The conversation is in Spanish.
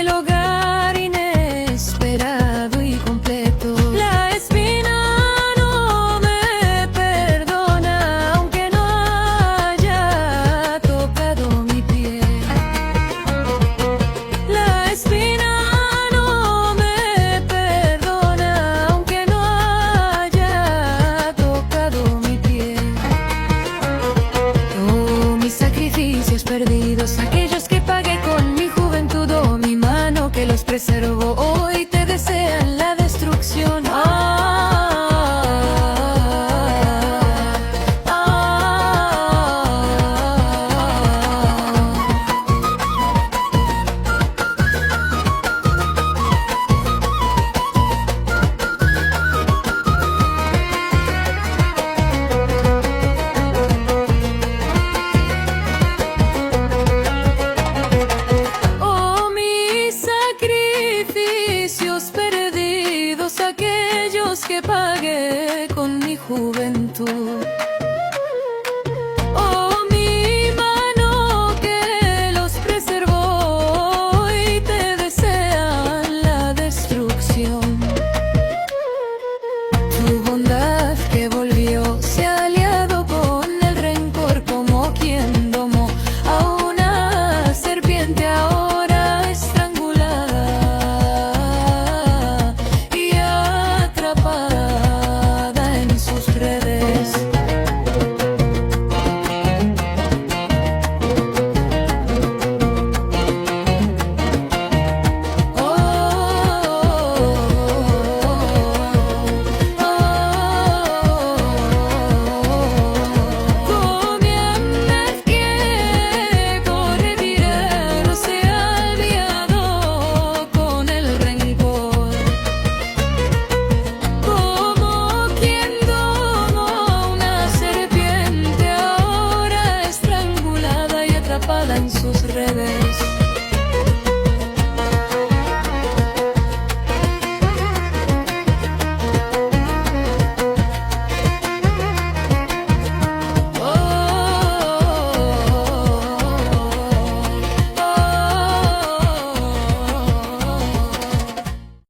el hogar inesperado y completo. La espina no me perdona, aunque no haya tocado mi piel. La espina no me perdona, aunque no haya tocado mi piel. Oh, mis sacrificios perdidos, aquellos que pagué con mi juventud, oh, mi mano que los preservó, hoy te desean la destrucción. Oh, mis sacrificios perdidos, aquellos que pagué